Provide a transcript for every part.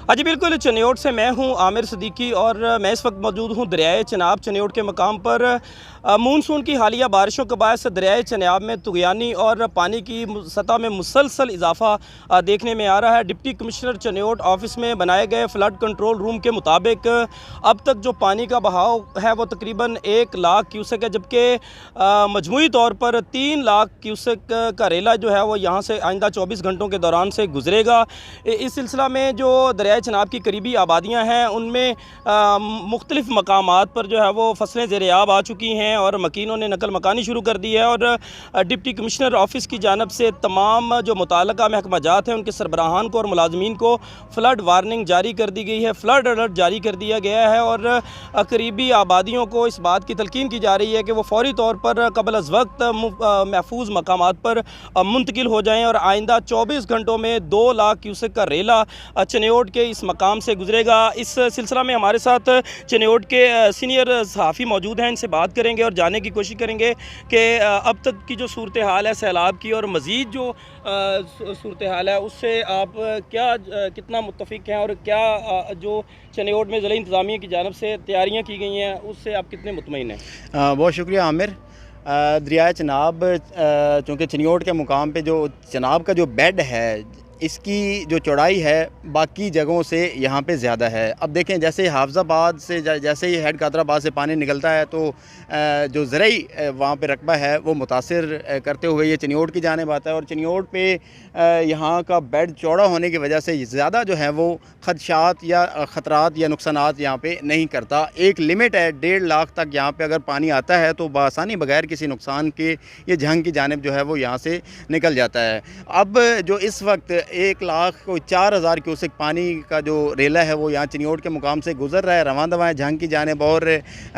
हाँ जी, बिल्कुल। चनियोट से मैं हूँ आमिर सिद्दीकी और मैं इस वक्त मौजूद हूँ दरियाए चनाब चनियोट के मकाम पर। मानसून की हालिया बारिशों के बायस दरियाए चनाब में तुगयानी और पानी की सतह में मुसलसल इजाफा देखने में आ रहा है। डिप्टी कमिश्नर चनियोट ऑफिस में बनाए गए फ्लड कंट्रोल रूम के मुताबिक अब तक जो पानी का बहाव है वो तकरीबन 1 लाख क्यूसेक है, जबकि मजमूई तौर पर 3 लाख क्यूसेक का रेला जो है वो यहाँ से आइंदा 24 घंटों के दौरान से गुजरेगा। इस सिलसिला में जो दरियाए चनाब की करीबी आबादियाँ हैं उनमें मुख्तलिफ़ मकामात पर जो है वो फसलें ज़ेर-ए-आब आ चुकी हैं और मकीनों ने नकल मकानी शुरू कर दी है। और डिप्टी कमिश्नर ऑफिस की जानिब से तमाम जो मुताल्लिका महकमा जात हैं उनके सरबराहान को और मुलाजमीन को फ़्लड वार्निंग जारी कर दी गई है, फ़्लड अलर्ट जारी कर दिया गया है और करीबी आबादियों को इस बात की तलकीन की जा रही है कि वो फ़ौरी तौर पर क़ब्ल अज़ वक्त महफूज मकामात पर मुंतकिल हो जाएँ और आइंदा 24 घंटों में 2 लाख क्यूसेक का रेला चनियोट के इस मकाम से गुजरेगा। इस सिलसिला में हमारे साथ चनियोट के सीनियर सहाफ़ी मौजूद हैं, इनसे बात करेंगे और जानने की कोशिश करेंगे कि अब तक की जो सूरत हाल है सैलाब की और मज़ीद जो सूरत हाल है उससे आप कितना मुत्तफ़िक हैं और क्या जो चनियोट में ज़िला इंतज़ामिया की जानिब से तैयारियाँ की गई हैं उससे आप कितने मुतमईन हैं? बहुत शुक्रिया आमिर। दरियाए चनाब चूँकि चनियोट के मुकाम पे जो चनाब का जो बेड है इसकी जो चौड़ाई है बाकी जगहों से यहाँ पे ज़्यादा है। अब देखें जैसे हाफजाबाद से जैसे ही हेड कादराबाद से पानी निकलता है तो जो ज़रई वहाँ पे रकबा है वो मुतासिर करते हुए ये चनियोट की जानिब आता है और चनियोट पे यहाँ का बेड चौड़ा होने की वजह से ज़्यादा जो है वो खदशात या ख़तरात या नुकसानात यहाँ पे नहीं करता। एक लिमिट है 1.5 लाख तक यहाँ पे अगर पानी आता है तो बआसानी बगैर किसी नुकसान के ये जंग की जानिब जो है वो यहाँ से निकल जाता है। अब जो इस वक्त 1,04,000 क्यूसेक पानी का जो रेला है वो यहाँ चनियोट के मुकाम से गुजर रहा है, रवां दवां है जंग की जानिब। और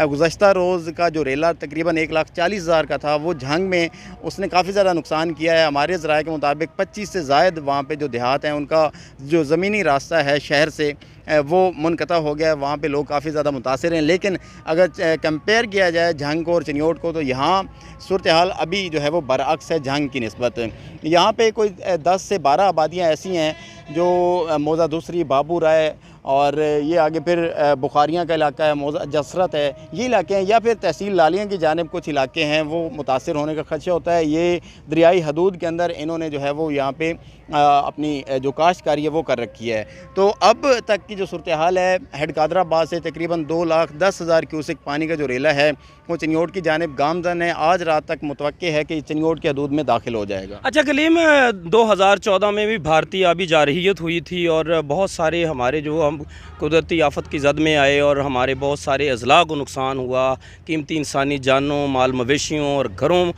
गुज़श्ता रोज़ का जो रेला तकरीबन 1,40,000 का था वो जंग में उसने काफ़ी ज़्यादा नुकसान किया है। हमारे ज़राए के मुताबिक 25 से ज़ायद वहाँ पे जो देहात हैं उनका जो ज़मीनी रास्ता है शहर से वो मुनक़ता हो गया है, वहाँ पे लोग काफ़ी ज़्यादा मुतासिर हैं। लेकिन अगर कंपेयर किया जाए जंग को और चनियोट को तो यहाँ सूरत हाल अभी जो है वो बरअक्स है जंग की निस्बत। यहाँ पे कोई 10 से 12 आबादियाँ ऐसी हैं जो मौज़ा दूसरी, बाबू राय और ये आगे फिर बुखारियाँ का इलाका है, मौज़ा जसरत है, ये इलाके हैं या फिर तहसील लालियाँ की जानिब कुछ इलाके हैं वो मुतासिर होने का खदशा होता है। ये दरियाई हदूद के अंदर इन्होंने जो है वो यहाँ पे अपनी जो काश्तकारी है वो कर रखी है। तो अब तक की जो सूरत हाल है हेड कादराबाद से तकरीबन 2,10,000 क्यूसेक पानी का जो रेला है वो चनियोट की जानिब गामज़न है। आज रात तक मुतवक्के है कि चनियोट के हदूद में दाखिल हो जाएगा। अच्छा कलीम, 2014 में भी भारतीय आबी जारहियत हुई थी और बहुत सारे हमारे जो हम कुदरती आफत की जद में आए और हमारे बहुत सारे अज़ला को नुकसान हुआ, कीमती इंसानी जानों, माल मवेशियों और घरों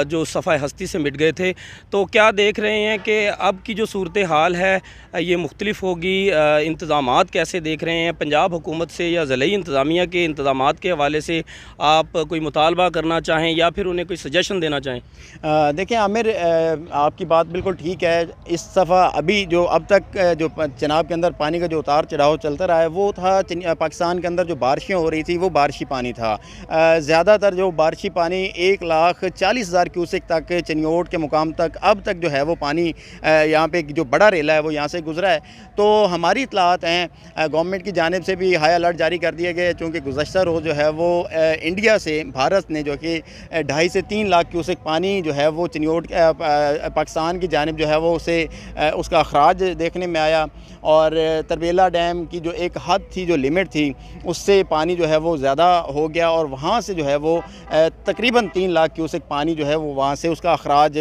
जो सफ़ाए हस्ती से मिट गए थे। तो क्या देख रहे हैं कि अब की जो सूरत हाल है ये मुख्तलिफ होगी? इंतज़ामात कैसे देख रहे हैं पंजाब हुकूमत से या ज़िलाई इंतज़ामिया के इंतज़ामात के हवाले से आप कोई मुतालबा करना चाहें या फिर उन्हें कोई सजेशन देना चाहें? देखिए आमिर, आपकी बात बिल्कुल ठीक है। इस दफ़ा अभी जो अब तक जो चनाब के अंदर पानी का जो उतार चढ़ाव चलता रहा है वो था पाकिस्तान के अंदर जो बारिशें हो रही थी वो बारिशी पानी था। ज़्यादातर जो बारिशी पानी 1,40,000 क्यूसेक तक चनियोट के मुकाम तक अब तक जो है वो पानी यहाँ पे जो बड़ा रेला है वो यहाँ से गुजरा है। तो हमारी इतलात हैं गवर्नमेंट की जानिब से भी हाई अलर्ट जारी कर दिए गए, चूँकि गुज़श्ता रोज़ जो है वो इंडिया से भारत ने जो कि 2.5 से 3 लाख क्यूसेक पानी जो है वो चनियोट पाकिस्तान की जानिब जो है वो उसे उसका अखराज देखने में आया और तरबेला डैम की जो एक हद थी, जो लिमिट थी, उससे पानी जो है वो ज़्यादा हो गया और वहाँ से जो है वो तकरीबन 3 लाख क्यूसेक पानी जो है वो वहाँ से उसका अखराज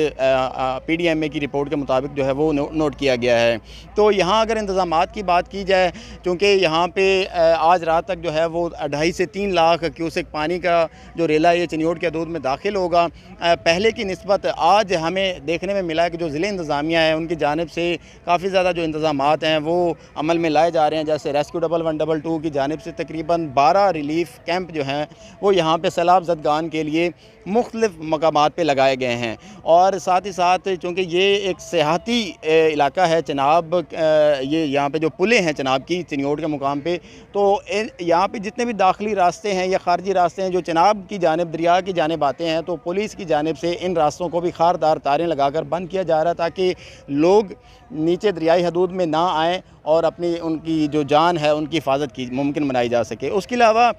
PDMA की रिपोर्ट के मुताबिक जो है वो नोट किया गया है। तो यहाँ अगर इंतज़ामात की बात की जाए, चूँकि यहाँ पे आज रात तक जो है वो 2.5 से 3 लाख क्यूसेक पानी का जो रेला ये चनियोट के हदूद में दाखिल होगा। पहले की निस्बत आज हमें देखने में मिला है कि जो ज़िले इंतज़ामिया है उनकी जानिब से काफ़ी ज़्यादा जो इंतज़ामात हैं वो अमल में लाए जा रहे हैं। जैसे रेस्क्यू 112 की जानिब से तकरीबन 12 रिलीफ़ कैंप जो हैं वो यहाँ पे सैलाब ज़दगान के लिए मुख्तलिफ़ मकामात पे लगाए गए हैं। और साथ ही साथ चूँकि ये एक सियाहती इलाका है चनाब, ये यहाँ पे जो पुलें हैं चनाब की चनियोट के मुकाम पे, तो यहाँ पे जितने भी दाखिली रास्ते हैं या ख़ारजी रास्ते हैं जो चनाब की जानिब दरिया की जानिब आते हैं, तो पुलिस की जानिब से इन रास्तों को भी खारदार तारें लगाकर बंद किया जा रहा है ताकि लोग नीचे दरियाई हदूद में ना आएँ और अपनी उनकी जो जान है उनकी हिफाजत की मुमकिन बनाई जा सके। उसके अलावा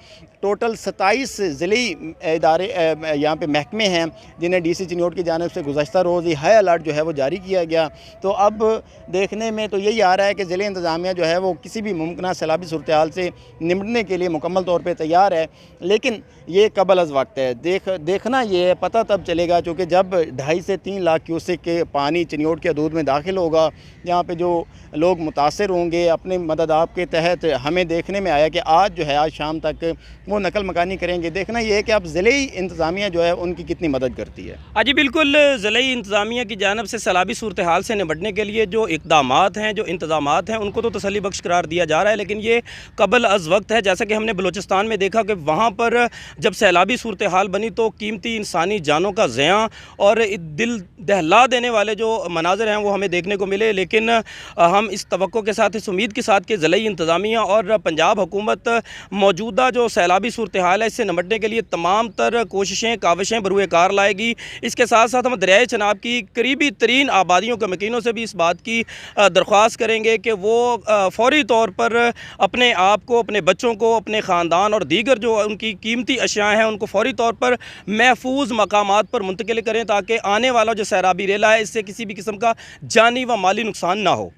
टोटल 27 ज़िली इदारे यहाँ पे महकमे हैं जिन्हें DC चिन्योट की जानिब से गुज़श्ता रोज़ ही हाई अलर्ट जो है वो जारी किया गया। तो अब देखने में तो यही आ रहा है कि ज़िले इंतज़ामिया जो है वो किसी भी मुमकिन सैलाबी सूरत हाल से निपटने के लिए मुकम्मल तौर पर तैयार है, लेकिन ये कबल अज़ वक्त है। देखना ये है, पता तब चलेगा चूँकि जब 2.5 से 3 लाख क्यूसेक के पानी चिन्योट के हदूद में दाखिल होगा, यहाँ पे जो लोग मुतासर होंगे अपने मदद आप के तहत। हमें देखने में आया कि आज जो है आज शाम तक वो नकल मकानी करेंगे। देखना ये है कि अब ज़िले इंतज़ामिया जो है उनकी कितनी मदद करती है। हाँ जी बिल्कुल, ज़िले इंतज़ामिया की जानिब से सैलाबी सूरत हाल से निपटने के लिए जो इक़दामात हैं, जो इंतज़ामात हैं, उनको तो तसल्ली बख्श करार दिया जा रहा है, लेकिन ये कबल अज़ वक्त है। जैसा कि हमने बलूचिस्तान में देखा कि वहाँ पर जब सैलाबी सूरत हाल बनी तो कीमती इंसानी जानों का ज़िया और दिल दहला देने वाले जो मनाज़र हैं वो हमें देखने को मिले। लेकिन हम इस तवक्को के साथ, इस उम्मीद के साथ कि ज़िले इंतज़ामिया और पंजाब हुकूमत मौजूदा जो सैलाबी सूरत हाल है इससे निपटने के लिए तमाम तर कोशिशें काविशें बरूए कार लाएगी। इसके साथ साथ हम दरियाए चनाब की करीबी तरीन आबादियों के मकीनों से भी इस बात की दरख्वास्त करेंगे कि वो फ़ौरी तौर पर अपने आप को, अपने बच्चों को, अपने ख़ानदान और दीगर जो उनकी कीमती अशियाएँ हैं उनको फ़ौरी तौर पर महफूज मकामात पर मुंतकिल करें ताकि आने वाला जो सैराबी रेला है इससे किसी भी किस्म का जानी व माली नुकसान ना हो।